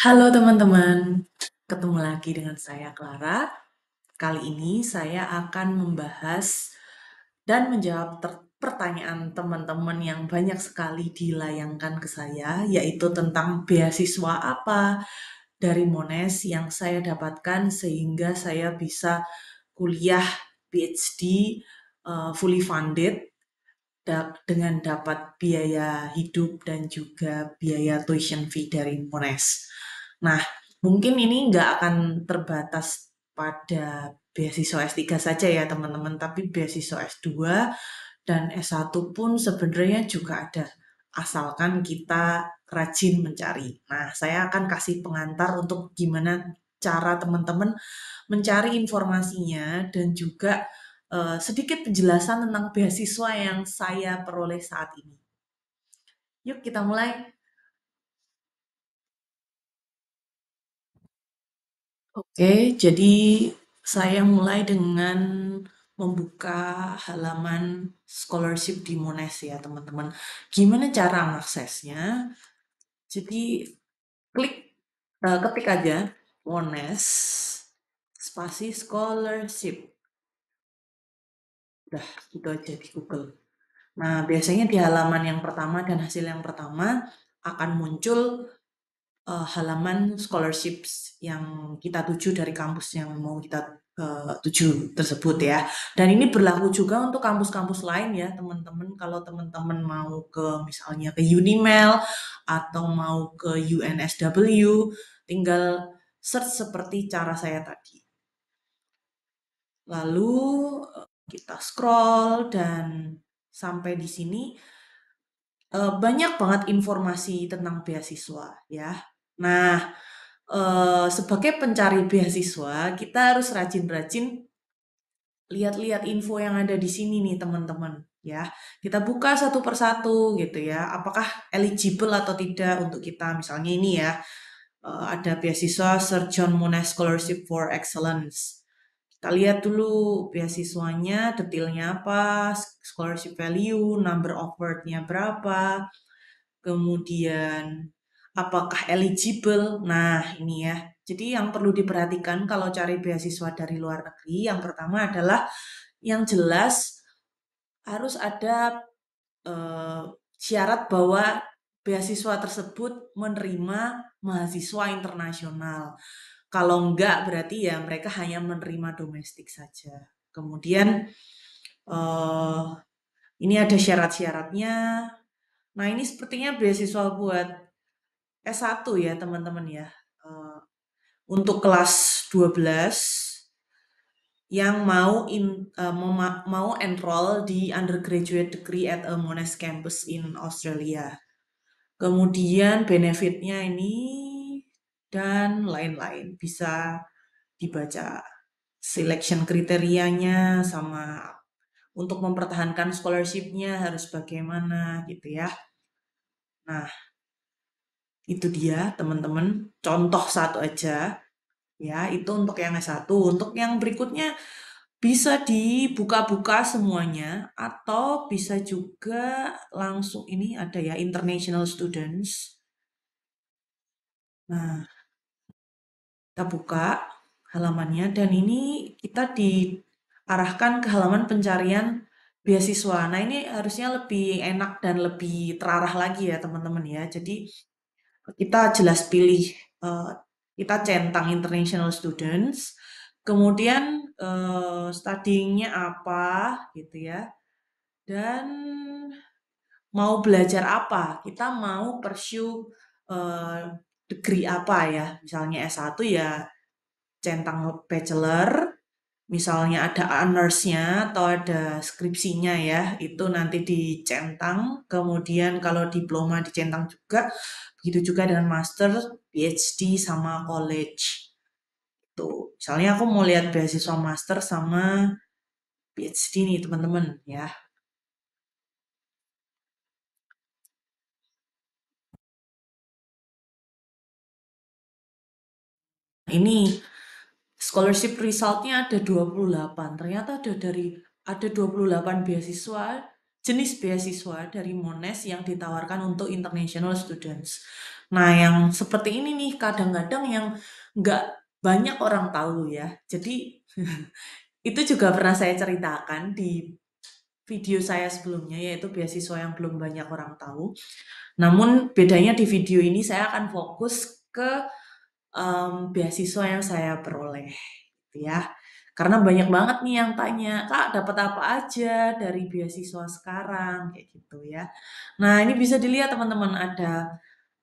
Halo teman-teman, ketemu lagi dengan saya Clara. Kali ini saya akan membahas dan menjawab pertanyaan teman-teman yang banyak sekali dilayangkan ke saya, yaitu tentang beasiswa apa dari Monash yang saya dapatkan sehingga saya bisa kuliah PhD fully funded dengan dapat biaya hidup dan juga biaya tuition fee dari Monash. Nah, mungkin ini nggak akan terbatas pada beasiswa S3 saja ya teman-teman, tapi beasiswa S2 dan S1 pun sebenarnya juga ada, asalkan kita rajin mencari. Nah, saya akan kasih pengantar untuk gimana cara teman-teman mencari informasinya dan juga sedikit penjelasan tentang beasiswa yang saya peroleh saat ini. Yuk kita mulai. Oke, jadi saya mulai dengan membuka halaman scholarship di Monash ya teman-teman. Gimana cara mengaksesnya? Jadi klik, ketik aja Monash spasi scholarship. Udah gitu aja di Google. Nah, biasanya di halaman yang pertama dan hasil yang pertama akan muncul halaman scholarships yang kita tuju dari kampus yang mau kita tuju tersebut ya. Dan ini berlaku juga untuk kampus-kampus lain ya, teman-teman. Kalau teman-teman mau ke misalnya ke Unimel atau mau ke UNSW, tinggal search seperti cara saya tadi. Lalu kita scroll dan sampai di sini banyak banget informasi tentang beasiswa ya. Nah, sebagai pencari beasiswa, kita harus rajin-rajin lihat-lihat info yang ada di sini nih teman-teman ya. Kita buka satu persatu gitu ya. Apakah eligible atau tidak untuk kita misalnya ini ya. Ada beasiswa Sir John Monash Scholarship for Excellence. Kita lihat dulu beasiswanya, detailnya apa, scholarship value, number of word-nya berapa, kemudian apakah eligible. Nah, ini ya. Jadi yang perlu diperhatikan kalau cari beasiswa dari luar negeri, yang pertama adalah yang jelas harus ada eh, syarat bahwa beasiswa tersebut menerima mahasiswa internasional. Kalau enggak, berarti ya mereka hanya menerima domestik saja. Kemudian eh, ini ada syarat-syaratnya. Nah, ini sepertinya beasiswa buat S1 ya, teman-teman ya. Eh, untuk kelas 12 yang mau enroll di undergraduate degree at a Monash campus in Australia. Kemudian benefitnya ini dan lain-lain bisa dibaca selection kriterianya sama untuk mempertahankan scholarship-nya harus bagaimana gitu ya. Nah, itu dia teman-teman. Contoh satu aja ya, itu untuk yang S1. Untuk yang berikutnya bisa dibuka-buka semuanya atau bisa juga langsung ini ada ya international students. Nah, kita buka halamannya dan ini kita diarahkan ke halaman pencarian beasiswa. Nah, ini harusnya lebih enak dan lebih terarah lagi ya, teman-teman ya. Jadi, kita jelas pilih kita centang international students, kemudian studying-nya apa gitu ya. Dan mau belajar apa? Kita mau pursue eh, degree apa ya? Misalnya S1 ya centang bachelor, misalnya ada honors-nya atau ada skripsinya ya, itu nanti dicentang. Kemudian kalau diploma dicentang juga, begitu juga dengan master, PhD sama college. Tuh, misalnya aku mau lihat beasiswa master sama PhD nih teman-teman ya. Ini scholarship resultnya ada 28. Ternyata ada 28 jenis beasiswa dari Monash yang ditawarkan untuk international students. Nah, yang seperti ini nih kadang-kadang yang nggak banyak orang tahu ya. Jadi itu juga pernah saya ceritakan di video saya sebelumnya, yaitu beasiswa yang belum banyak orang tahu. Namun bedanya di video ini saya akan fokus ke beasiswa yang saya peroleh, gitu ya. Karena banyak banget nih yang tanya, Kak, dapat apa aja dari beasiswa sekarang, kayak gitu ya. Nah, ini bisa dilihat teman-teman ada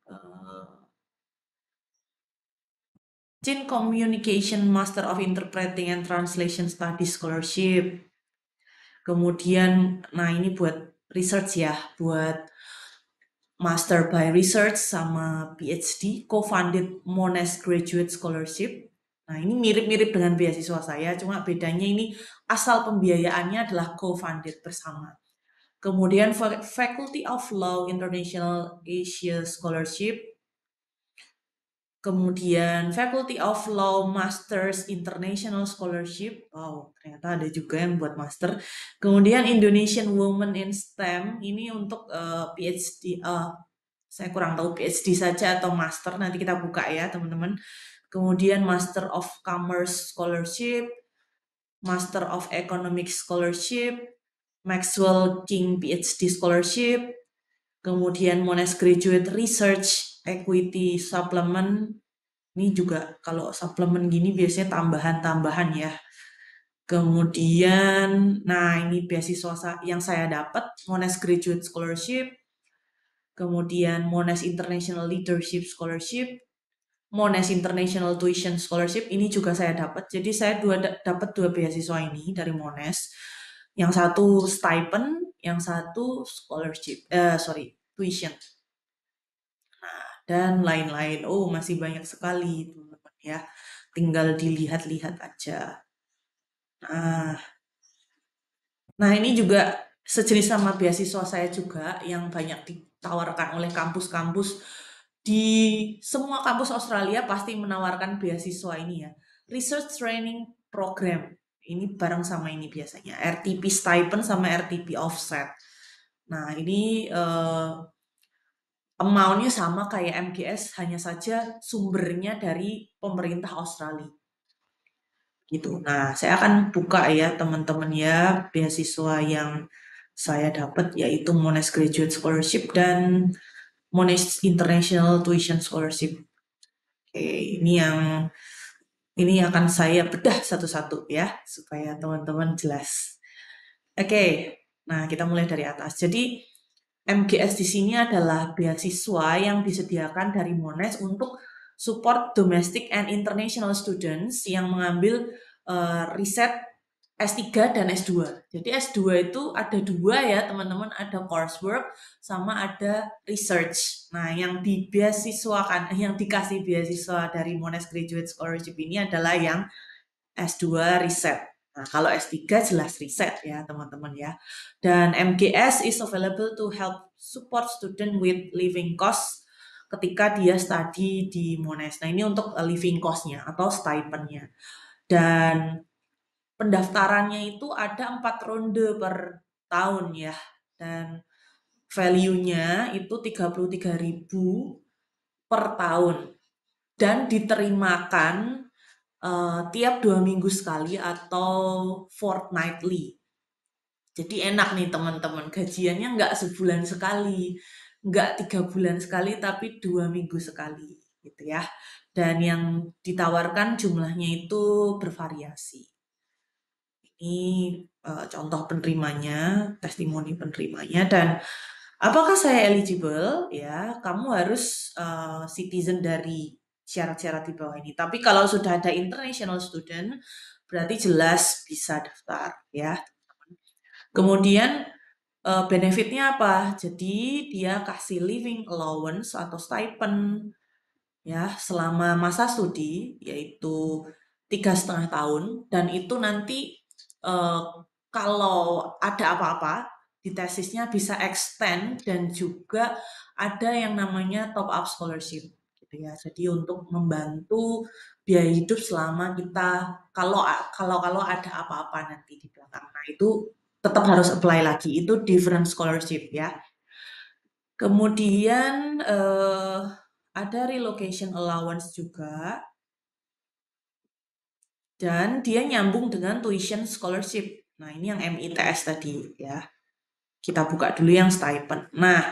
eh, Chin Communication Master of Interpreting and Translation Studies Scholarship. Kemudian, nah ini buat research ya, buat Master by Research sama PhD, co-funded Monash Graduate Scholarship. Nah, ini mirip-mirip dengan beasiswa saya, cuma bedanya ini asal pembiayaannya adalah co-funded bersama. Kemudian Faculty of Law International Asia Scholarship. Kemudian Faculty of Law Masters International Scholarship. Wow, ternyata ada juga yang buat master. Kemudian Indonesian Women in STEM. Ini untuk PhD. Saya kurang tahu PhD saja atau master. Nanti kita buka ya teman-teman. Kemudian Master of Commerce Scholarship. Master of Economics Scholarship. Maxwell King PhD Scholarship. Kemudian Monash Graduate Research Equity Supplement. Ini juga kalau suplemen gini biasanya tambahan-tambahan ya. Kemudian, nah ini beasiswa yang saya dapat, Monash Graduate Scholarship, kemudian Monash International Leadership Scholarship, Monash International Tuition Scholarship, ini juga saya dapat. Jadi saya dapat dua beasiswa ini dari Monash. Yang satu stipend, yang satu scholarship, tuition. Dan lain-lain. Oh, masih banyak sekali, teman-teman ya. Tinggal dilihat-lihat aja. Nah, nah ini juga sejenis sama beasiswa saya juga yang banyak ditawarkan oleh kampus-kampus di semua kampus Australia pasti menawarkan beasiswa ini ya. Research Training Program. Ini bareng sama ini biasanya. RTP stipend sama RTP offset. Nah, ini amount-nya sama kayak MGS, hanya saja sumbernya dari pemerintah Australia. Gitu. Nah, saya akan buka ya teman-teman ya beasiswa yang saya dapat yaitu Monash Graduate Scholarship dan Monash International Tuition Scholarship. Oke, ini akan saya bedah satu-satu ya supaya teman-teman jelas. Oke, nah kita mulai dari atas. Jadi MGS di sini adalah beasiswa yang disediakan dari Monash untuk support domestic and international students yang mengambil riset S3 dan S2. Jadi S2 itu ada dua ya teman-teman, ada coursework sama ada research. Nah, yang dibeasiswakan, yang dikasih beasiswa dari Monash Graduate Scholarship ini adalah yang S2 riset. Nah, kalau S3 jelas riset ya teman-teman ya. Dan MGS is available to help support student with living cost ketika dia study di Monash. Nah, ini untuk living cost-nya atau stipend-nya. Dan pendaftarannya itu ada 4 ronde per tahun ya. Dan value-nya itu 33.000 per tahun. Dan diterimakan tiap 2 minggu sekali atau fortnightly. Jadi enak nih teman-teman, gajiannya nggak sebulan sekali, nggak 3 bulan sekali, tapi 2 minggu sekali, gitu ya. Dan yang ditawarkan jumlahnya itu bervariasi. Ini contoh penerimanya, testimoni penerimanya, dan apakah saya eligible? Ya, kamu harus citizen dari syarat-syarat di bawah ini. Tapi kalau sudah ada international student, berarti jelas bisa daftar ya. Kemudian benefitnya apa? Jadi dia kasih living allowance atau stipend ya selama masa studi yaitu 3,5 tahun dan itu nanti eh, kalau ada apa-apa di tesisnya bisa extend dan juga ada yang namanya top up scholarship gitu ya. Jadi untuk membantu biaya hidup selama kita kalau kalau ada apa-apa nanti di belakang. Nah, itu tetap harus apply lagi. Itu different scholarship ya. Kemudian ada relocation allowance juga, dan dia nyambung dengan tuition scholarship. Nah, ini yang MITS tadi ya. Kita buka dulu yang stipend. Nah,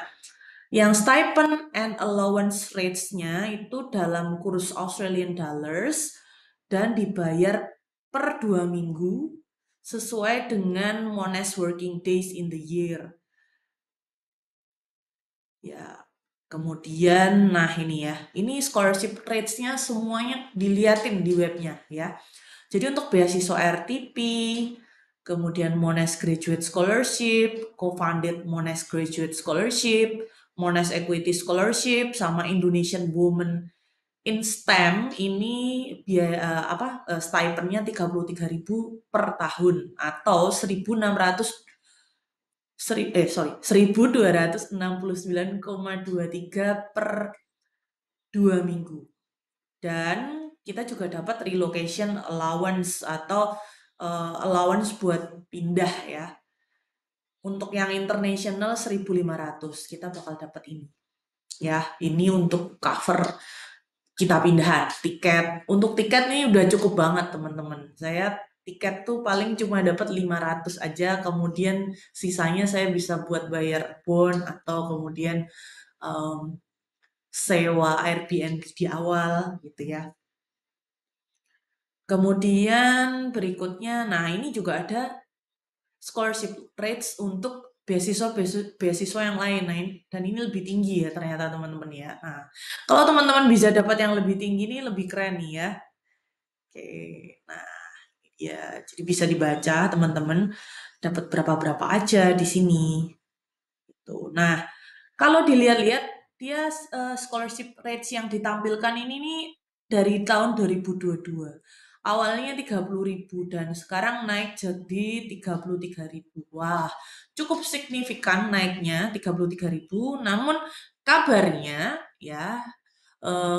yang stipend and allowance rates-nya itu dalam kurs Australian dollars dan dibayar per 2 minggu sesuai dengan Monash working days in the year. Ya, kemudian, nah ini ya, ini scholarship rates-nya semuanya diliatin di webnya ya. Jadi untuk beasiswa RTP, kemudian Monash Graduate Scholarship, co-funded Monash Graduate Scholarship, Monash Equity Scholarship, sama Indonesian Women in STEM ini biaya stipendnya 33.000 per tahun atau 1.269,23 per 2 minggu. Dan kita juga dapat relocation allowance atau allowance buat pindah ya. Untuk yang international 1.500 kita bakal dapat ini. Ya, ini untuk cover kita pindahan tiket. Untuk tiket nih udah cukup banget teman-teman. Saya tiket tuh paling cuma dapat 500 aja, kemudian sisanya saya bisa buat bayar bond atau kemudian sewa Airbnb di awal gitu ya. Kemudian berikutnya, nah ini juga ada scholarship rates untuk beasiswa yang lain. Nah, dan ini lebih tinggi ya ternyata teman-teman ya. Nah, kalau teman-teman bisa dapat yang lebih tinggi ini lebih keren nih ya. Oke, nah ya jadi bisa dibaca teman-teman dapat berapa-berapa aja di sini. Tuh. Nah, kalau dilihat-lihat dia scholarship rates yang ditampilkan ini nih dari tahun 2022. Awalnya 30.000 dan sekarang naik jadi 33.000. Wah, cukup signifikan naiknya 33.000. Namun kabarnya ya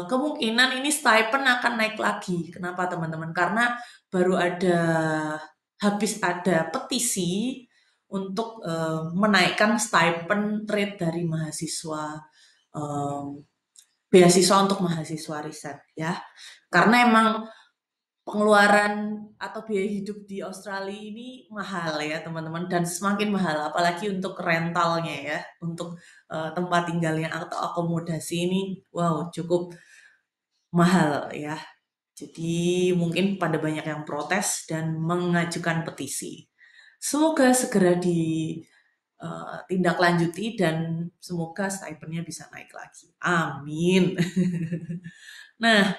kemungkinan ini stipend akan naik lagi. Kenapa teman-teman? Karena baru habis ada petisi untuk menaikkan stipend rate dari mahasiswa beasiswa untuk mahasiswa riset ya. Karena emang pengeluaran atau biaya hidup di Australia ini mahal ya teman-teman, dan semakin mahal apalagi untuk rentalnya ya, untuk tempat tinggalnya atau akomodasi ini wow cukup mahal ya. Jadi mungkin pada banyak yang protes dan mengajukan petisi. Semoga segera ditindaklanjuti dan semoga stipendnya bisa naik lagi. Amin. Nah,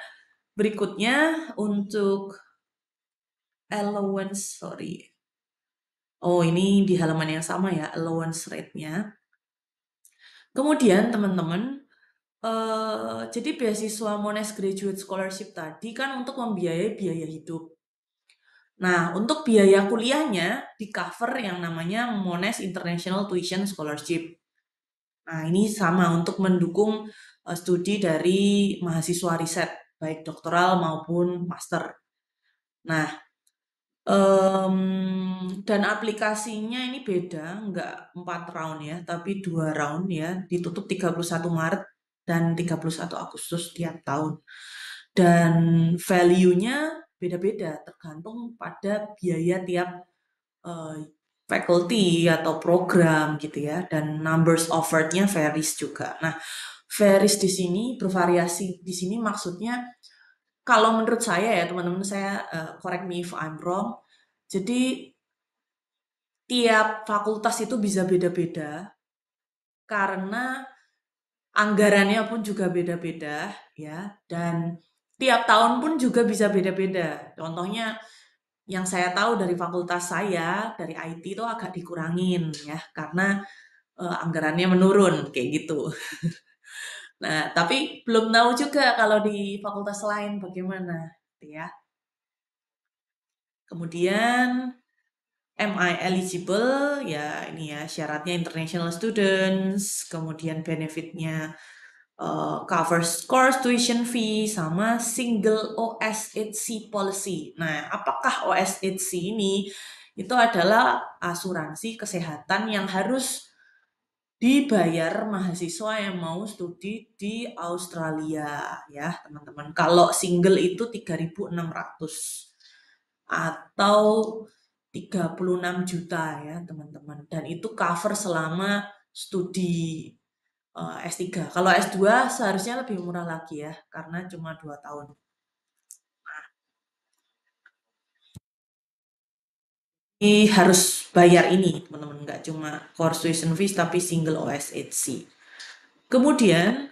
berikutnya untuk allowance, sorry. Oh, ini di halaman yang sama ya, allowance rate-nya. Kemudian teman-teman, jadi beasiswa Monash Graduate Scholarship tadi kan untuk membiayai biaya hidup. Nah, untuk biaya kuliahnya di cover yang namanya Monash International Tuition Scholarship. Nah, ini sama untuk mendukung studi dari mahasiswa riset, baik doktoral maupun master. Nah, dan aplikasinya ini beda, nggak 4 round ya, tapi 2 round ya, ditutup 31 Maret dan 31 Agustus tiap tahun. Dan value-nya beda-beda, tergantung pada biaya tiap faculty atau program gitu ya, dan numbers offered-nya varies juga. Nah, varies di sini, bervariasi di sini maksudnya, kalau menurut saya ya teman-teman, saya correct me if I'm wrong, jadi tiap fakultas itu bisa beda-beda karena anggarannya pun juga beda-beda ya, dan tiap tahun pun juga bisa beda-beda. Contohnya yang saya tahu dari fakultas saya dari IT itu agak dikurangin ya karena anggarannya menurun kayak gitu. Nah, tapi belum tahu juga kalau di fakultas lain bagaimana ya. Kemudian am I eligible? Ya ini ya syaratnya international students, kemudian benefitnya covers course tuition fee sama single OSHC policy. Nah, apakah OSHC ini? Itu adalah asuransi kesehatan yang harus dibayar mahasiswa yang mau studi di Australia ya, teman-teman. Kalau single itu 3.600 atau 36 juta ya, teman-teman. Dan itu cover selama studi S3. Kalau S2 seharusnya lebih murah lagi ya, karena cuma 2 tahun. Ini harus bayar ini, teman-teman. Nggak cuma course tuition fees, tapi single OSHC. Kemudian,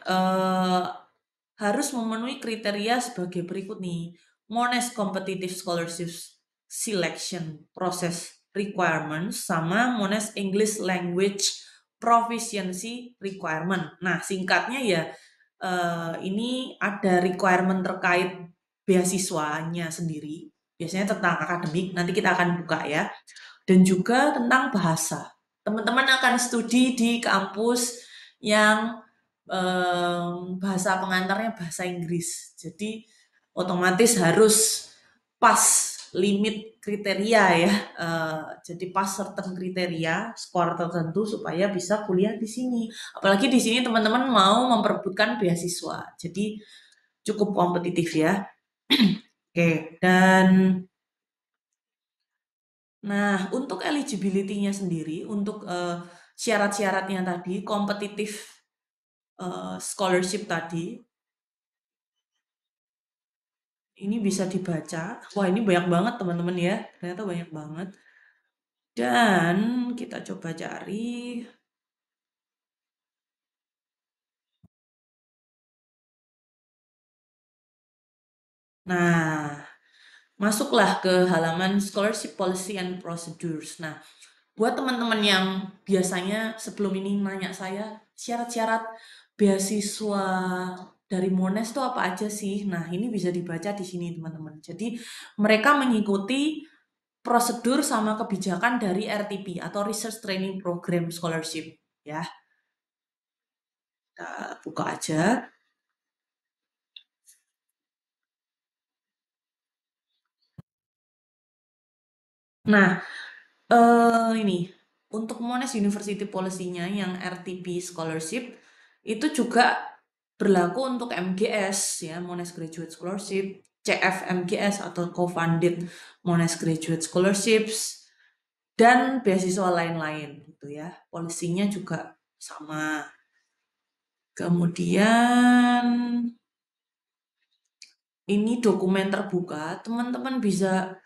harus memenuhi kriteria sebagai berikut nih. Monash Competitive Scholarship Selection Process Requirements sama Monash English Language Proficiency Requirement. Nah, singkatnya ya, ini ada requirement terkait beasiswanya sendiri. Biasanya tentang akademik, nanti kita akan buka ya. Dan juga tentang bahasa. Teman-teman akan studi di kampus yang bahasa pengantarnya bahasa Inggris. Jadi otomatis harus pas limit kriteria ya. Jadi pas certain kriteria, skor tertentu supaya bisa kuliah di sini. Apalagi di sini teman-teman mau memperebutkan beasiswa. Jadi cukup kompetitif ya. Oke, dan nah, untuk eligibility-nya sendiri, untuk syarat-syaratnya tadi, kompetitif scholarship tadi, ini bisa dibaca. Wah, ini banyak banget teman-teman ya. Ternyata banyak banget. Dan kita coba cari. Nah, masuklah ke halaman Scholarship Policy and Procedures. Nah, buat teman-teman yang biasanya sebelum ini nanya saya, syarat-syarat beasiswa dari Monash itu apa aja sih? Nah, ini bisa dibaca di sini, teman-teman. Jadi, mereka mengikuti prosedur sama kebijakan dari RTP atau Research Training Program Scholarship. Ya, kita buka aja. Nah, ini untuk Monash University Policy-nya yang RTP Scholarship itu juga berlaku untuk MGS ya, Monash Graduate Scholarship, CF MGS atau Co-funded Monash Graduate Scholarships dan beasiswa lain-lain gitu ya. Polisinya juga sama. Kemudian ini dokumen terbuka, teman-teman bisa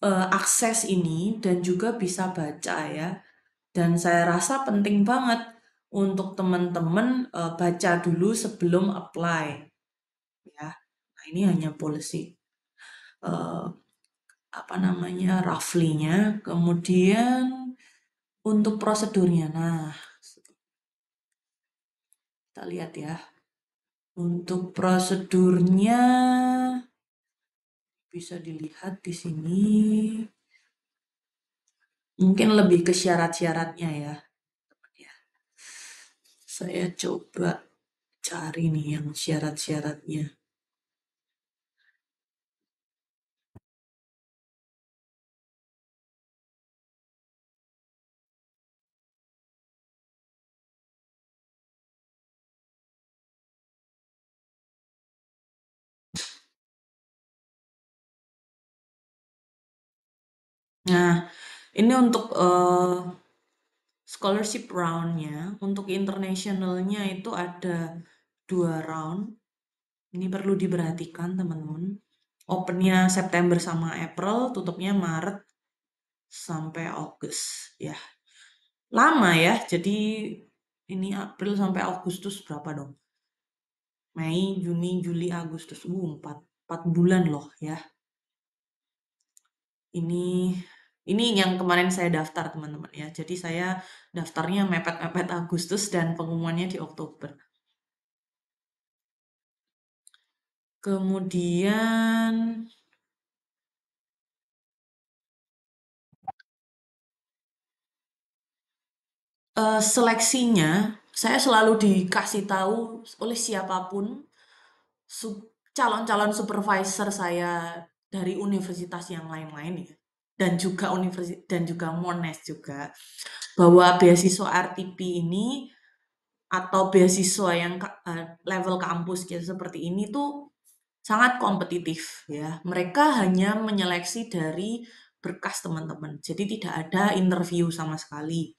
akses ini dan juga bisa baca ya. Dan saya rasa penting banget untuk teman-teman baca dulu sebelum apply ya. Nah, ini hanya policy eh, apa namanya roughly-nya. Kemudian untuk prosedurnya. Nah, kita lihat ya. Untuk prosedurnya bisa dilihat di sini. Mungkin lebih ke syarat-syaratnya ya. Saya coba cari nih yang syarat-syaratnya. Nah, ini untuk scholarship round-nya. Untuk internationalnya itu ada 2 round. Ini perlu diperhatikan teman-teman. Opennya September sama April, tutupnya Maret sampai Agustus ya. Lama ya, jadi ini April sampai Agustus berapa dong? Mei, Juni, Juli, Agustus. 4 bulan loh ya. Ini ini yang kemarin saya daftar teman-teman ya. Jadi saya daftarnya mepet-mepet Agustus dan pengumumannya di Oktober. Kemudian seleksinya saya selalu dikasih tahu oleh siapapun calon-calon supervisor saya dari universitas yang lain-lain ya. dan juga universitas dan juga Monash juga, bahwa beasiswa RTP ini atau beasiswa yang level kampus gitu seperti ini tuh sangat kompetitif ya. Mereka hanya menyeleksi dari berkas teman-teman. Jadi tidak ada interview sama sekali.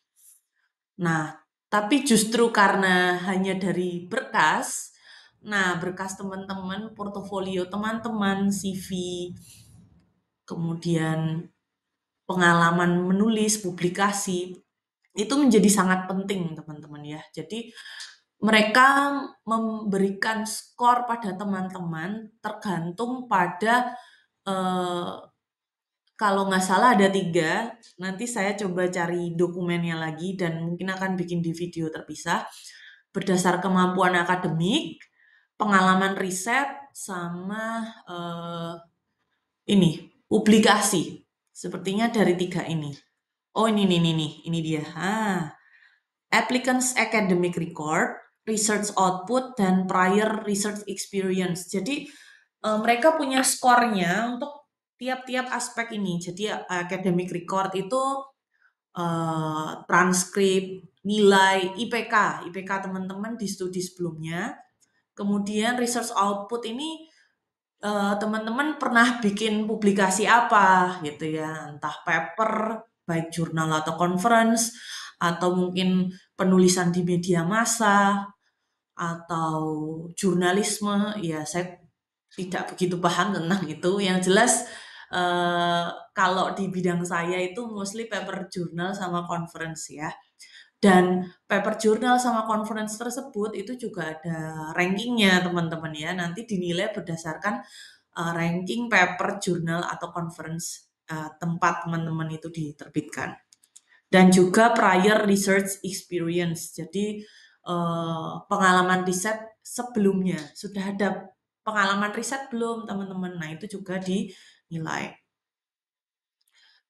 Nah, tapi justru karena hanya dari berkas, nah berkas teman-teman, portofolio teman-teman, CV, kemudian pengalaman menulis, publikasi, itu menjadi sangat penting teman-teman ya. Jadi mereka memberikan skor pada teman-teman tergantung pada eh, kalau nggak salah ada 3, nanti saya coba cari dokumennya lagi dan mungkin akan bikin di video terpisah. Berdasar kemampuan akademik, pengalaman riset, sama ini, publikasi. Sepertinya dari 3 ini. Oh ini dia. Applicants academic record, research output, dan prior research experience. Jadi mereka punya skornya untuk tiap-tiap aspek ini. Jadi academic record itu transkrip, nilai, IPK teman-teman di studi sebelumnya. Kemudian research output ini teman-teman pernah bikin publikasi apa gitu ya, entah paper, baik jurnal atau conference, atau mungkin penulisan di media massa, atau jurnalisme, ya saya tidak begitu paham tentang itu. Yang jelas kalau di bidang saya itu mostly paper jurnal sama conference ya. Dan paper jurnal sama conference tersebut itu juga ada rankingnya teman-teman ya. Nanti dinilai berdasarkan ranking paper jurnal atau conference tempat teman-teman itu diterbitkan. Dan juga prior research experience. Jadi pengalaman riset sebelumnya. Sudah ada pengalaman riset belum teman-teman? Nah itu juga dinilai.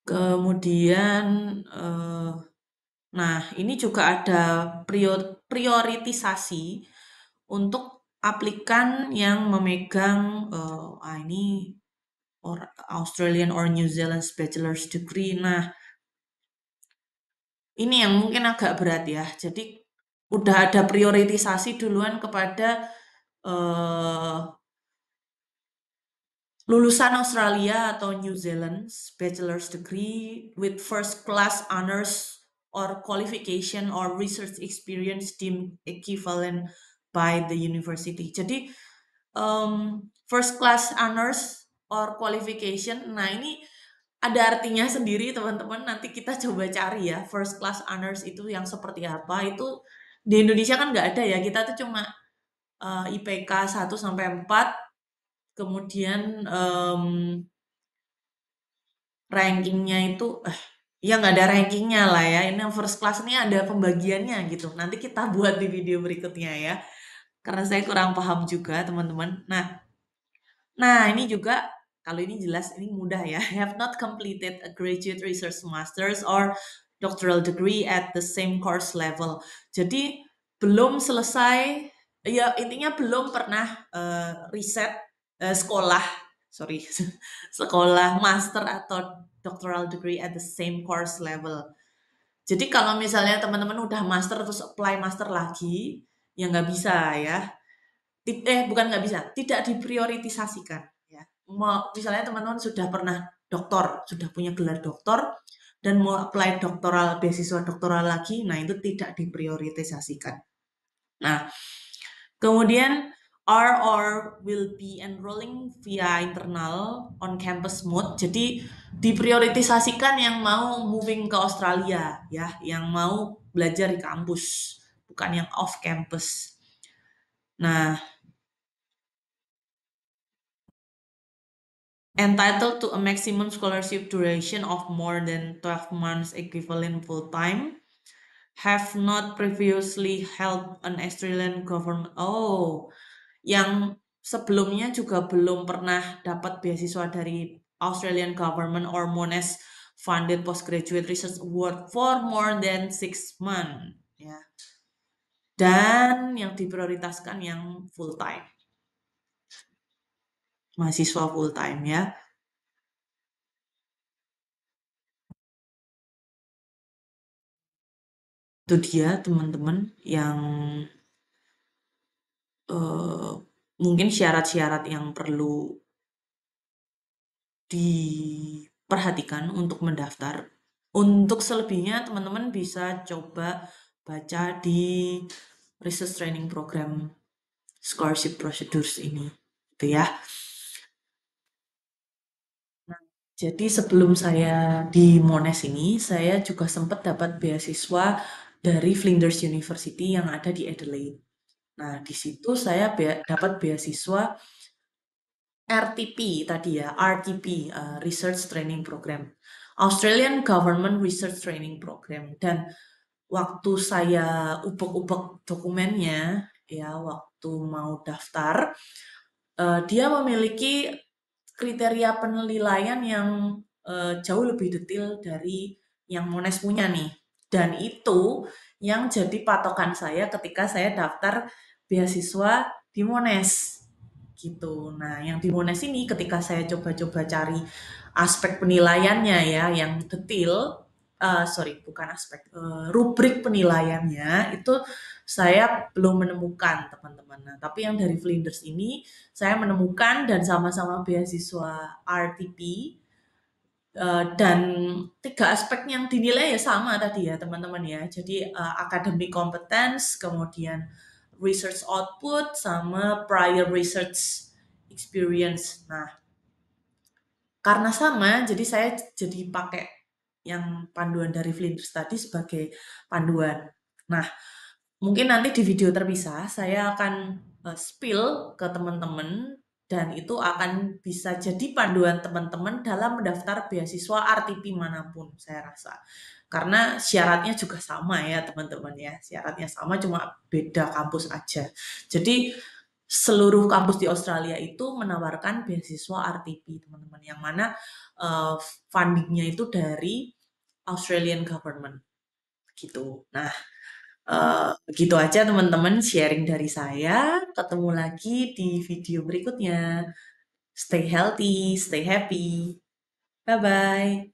Kemudian nah ini juga ada prioritisasi untuk aplikan yang memegang ini Australian or New Zealand bachelor's degree. Nah, ini yang mungkin agak berat ya. Jadi udah ada prioritisasi duluan kepada eh, lulusan Australia atau New Zealand bachelor's degree with first class honors or qualification or research experience deemed equivalent by the university. Jadi first class honors or qualification. Nah, ini ada artinya sendiri teman-teman. Nanti kita coba cari ya first class honors itu yang seperti apa. Itu di Indonesia kan nggak ada ya. Kita tuh cuma IPK 1 sampai 4, kemudian rankingnya itu ya nggak ada rankingnya lah ya. Ini first class ini ada pembagiannya gitu. Nanti kita buat di video berikutnya ya. Karena saya kurang paham juga teman-teman. Nah, ini juga kalau ini jelas ini mudah ya. Have not completed a graduate research masters or doctoral degree at the same course level. Jadi belum selesai, ya intinya belum pernah riset sekolah, sorry, sekolah master atau doctoral degree at the same course level. Jadi kalau misalnya teman-teman udah master terus apply master lagi, ya nggak bisa ya. Bukan nggak bisa, tidak diprioritisasikan ya. Misalnya teman-teman sudah pernah doktor, sudah punya gelar doktor dan mau apply doktoral, beasiswa doktoral lagi, nah itu tidak diprioritisasikan. Nah, kemudian are or will be enrolling via internal on campus mode. Jadi diprioritisasikan yang mau moving ke Australia ya, yang mau belajar di kampus, bukan yang off campus. Nah, entitled to a maximum scholarship duration of more than 12 months equivalent full-time, have not previously held an Australian government. Oh, yang sebelumnya juga belum pernah dapat beasiswa dari Australian government or Monash funded postgraduate research award for more than 6 months. Ya. Dan yang diprioritaskan yang full-time. Mahasiswa full-time ya. Itu dia teman-teman yang eh, mungkin syarat-syarat yang perlu diperhatikan untuk mendaftar. Untuk selebihnya teman-teman bisa coba baca di Research Training Program Scholarship Procedures ini, gitu ya. Nah, jadi sebelum saya di Monash ini, saya juga sempat dapat beasiswa dari Flinders University yang ada di Adelaide. Nah, di situ saya dapat beasiswa RTP tadi ya, RTP, Research Training Program, Australian Government Research Training Program. Dan waktu saya ubek-ubek dokumennya, ya waktu mau daftar, dia memiliki kriteria penilaian yang jauh lebih detail dari yang Monash punya nih. Dan itu yang jadi patokan saya ketika saya daftar beasiswa di Monash gitu. Nah, yang di Monash ini ketika saya coba-coba cari aspek penilaiannya ya, yang detail, sorry, bukan aspek, rubrik penilaiannya itu saya belum menemukan teman-teman. Nah, tapi yang dari Flinders ini saya menemukan dan sama-sama beasiswa RTP, dan tiga aspek yang dinilai ya sama tadi ya teman-teman ya. Jadi academic competence, kemudian research output, sama prior research experience. Nah, karena sama, jadi saya jadi pakai yang panduan dari Flinders tadi sebagai panduan. Nah, mungkin nanti di video terpisah saya akan spill ke teman-teman dan itu akan bisa jadi panduan teman-teman dalam mendaftar beasiswa RTP manapun saya rasa. Karena syaratnya juga sama ya teman-teman ya. Syaratnya sama cuma beda kampus aja. Jadi seluruh kampus di Australia itu menawarkan beasiswa RTP teman-teman. Yang mana uh, fundingnya itu dari Australian government gitu. Nah, begitu aja teman-teman sharing dari saya. Ketemu lagi di video berikutnya. Stay healthy, stay happy. Bye-bye.